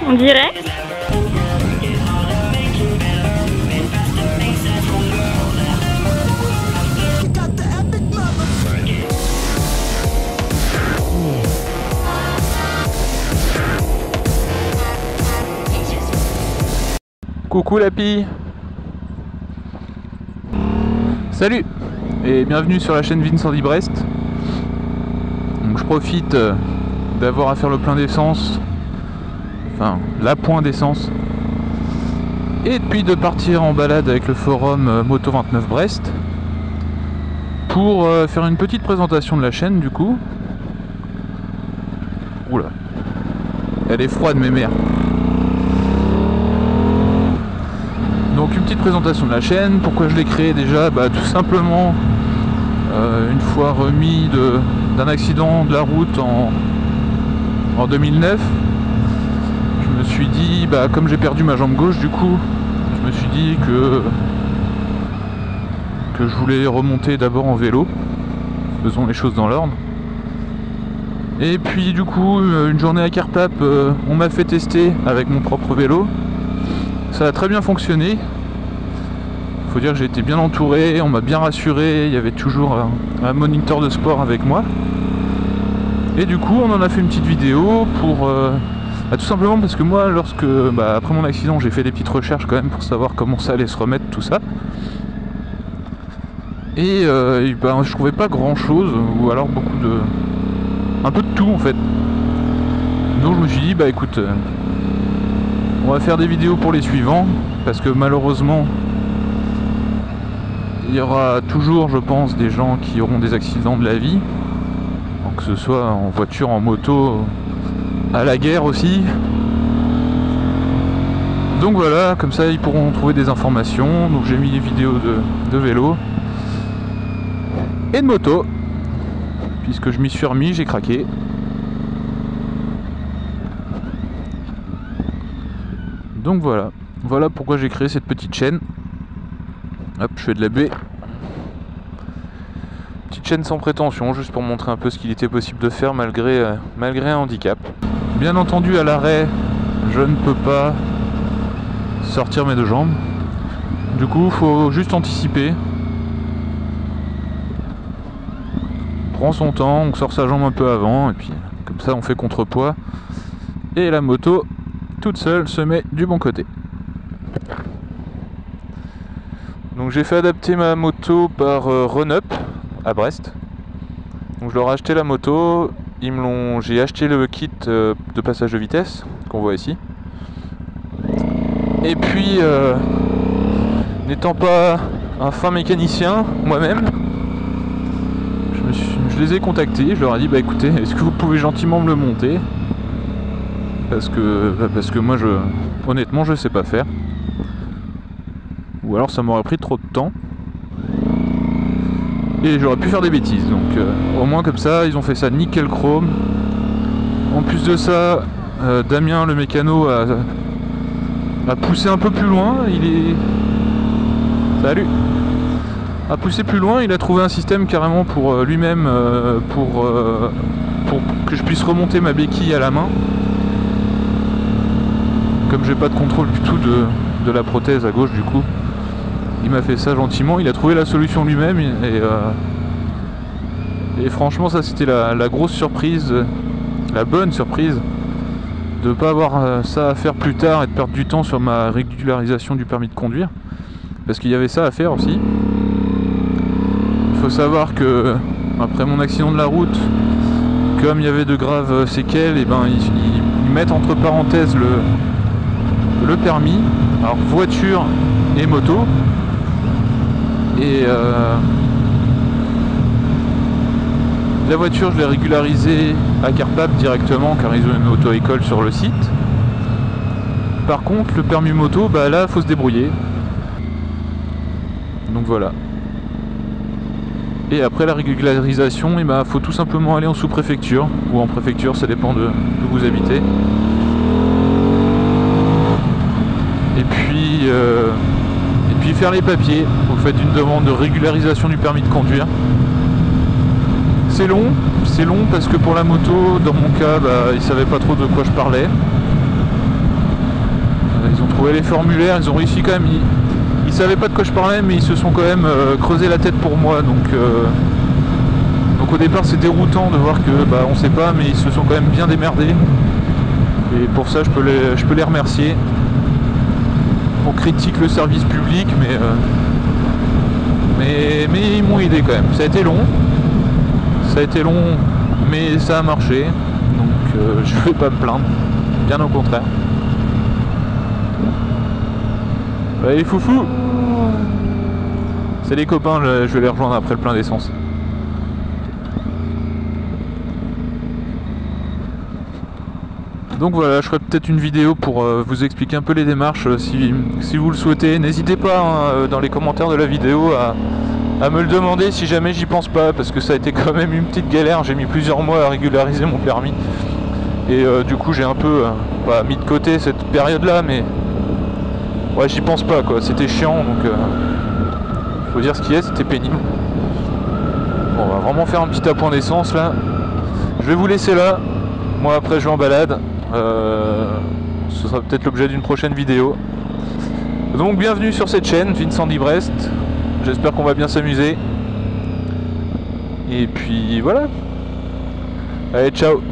On dirait. Coucou la pie. Salut et bienvenue sur la chaîne Vincent Brest. Donc je profite d'avoir à faire le plein d'essence, enfin la point d'essence, et puis de partir en balade avec le forum Moto 29 Brest pour faire une petite présentation de la chaîne du coup. Oula, elle est froide mes mères. Donc une petite présentation de la chaîne, pourquoi je l'ai créée déjà, tout simplement une fois remis d'un accident de la route en 2009, je me suis dit, comme j'ai perdu ma jambe gauche du coup, je me suis dit que je voulais remonter d'abord en vélo, faisons les choses dans l'ordre. Et puis du coup, une journée à Cartap, on m'a fait tester avec mon propre vélo. Ça a très bien fonctionné. Faut dire que j'ai été bien entouré, on m'a bien rassuré, il y avait toujours un moniteur de sport avec moi. Et du coup on en a fait une petite vidéo pour tout simplement parce que moi après mon accident j'ai fait des petites recherches quand même pour savoir comment ça allait se remettre tout ça. Et je trouvais pas grand chose, ou alors un peu de tout en fait. Donc je me suis dit écoute, on va faire des vidéos pour les suivants, parce que malheureusement, il y aura toujours, je pense, des gens qui auront des accidents de la vie, que ce soit en voiture, en moto, à la guerre aussi. Donc voilà, comme ça ils pourront trouver des informations. Donc j'ai mis des vidéos de vélo et de moto, puisque je m'y suis remis, j'ai craqué. Donc voilà pourquoi j'ai créé cette petite chaîne. Hop, je fais de la baie. Petite chaîne sans prétention, juste pour montrer un peu ce qu'il était possible de faire malgré un handicap. Bien entendu, à l'arrêt, je ne peux pas sortir mes deux jambes. Du coup, faut juste anticiper. On prend son temps, on sort sa jambe un peu avant, et puis comme ça on fait contrepoids. Et la moto toute seule se met du bon côté. Donc j'ai fait adapter ma moto par Run-Up à Brest. Donc je leur ai acheté la moto, j'ai acheté le kit de passage de vitesse qu'on voit ici. Et puis n'étant pas un fin mécanicien moi-même, je les ai contactés, je leur ai dit écoutez, est-ce que vous pouvez gentiment me le monter ? Parce que moi honnêtement je sais pas faire, ou alors ça m'aurait pris trop de temps et j'aurais pu faire des bêtises. Donc au moins comme ça ils ont fait ça nickel chrome. En plus de ça, Damien le mécano a poussé un peu plus loin. A poussé plus loin, il a trouvé un système carrément pour lui-même pour que je puisse remonter ma béquille à la main. Comme j'ai pas de contrôle du tout de la prothèse à gauche, du coup il m'a fait ça gentiment, il a trouvé la solution lui-même et franchement ça c'était la grosse surprise, la bonne surprise de pas avoir ça à faire plus tard et de perdre du temps sur ma régularisation du permis de conduire, parce qu'il y avait ça à faire aussi. Il faut savoir que après mon accident de la route, comme il y avait de graves séquelles, ils mettent entre parenthèses le permis, alors voiture et moto, et la voiture je l'ai régularisée à Carpap directement car ils ont une auto-école sur le site. Par contre le permis moto, là faut se débrouiller, donc voilà. Et après la régularisation, faut tout simplement aller en sous-préfecture ou en préfecture, ça dépend de où vous habitez. Et puis faire les papiers. Vous faites une demande de régularisation du permis de conduire. C'est long parce que pour la moto, dans mon cas, ils savaient pas trop de quoi je parlais. Ouais, les formulaires, ils ont réussi quand même. Ils savaient pas de quoi je parlais, mais ils se sont quand même creusé la tête pour moi. Donc au départ, c'est déroutant de voir que on sait pas, mais ils se sont quand même bien démerdés. Et pour ça, je peux les remercier. On critique le service public, mais ils m'ont aidé quand même. Ça a été long, mais ça a marché. Donc je vais pas me plaindre, bien au contraire. Allez foufou, c'est les copains, je vais les rejoindre après le plein d'essence. Donc voilà, je ferai peut-être une vidéo pour vous expliquer un peu les démarches si vous le souhaitez. N'hésitez pas hein, dans les commentaires de la vidéo à me le demander si jamais j'y pense pas, parce que ça a été quand même une petite galère. J'ai mis plusieurs mois à régulariser mon permis. Et du coup j'ai un peu mis de côté cette période là, mais ouais, j'y pense pas quoi, c'était chiant, donc faut dire ce qu'il y a, c'était pénible. Bon, on va vraiment faire un petit appoint d'essence là. Je vais vous laisser là, moi après je vais en balade. Ce sera peut-être l'objet d'une prochaine vidéo. Donc bienvenue sur cette chaîne, Vincent d'Ibrest. J'espère qu'on va bien s'amuser. Et puis voilà. Allez, ciao.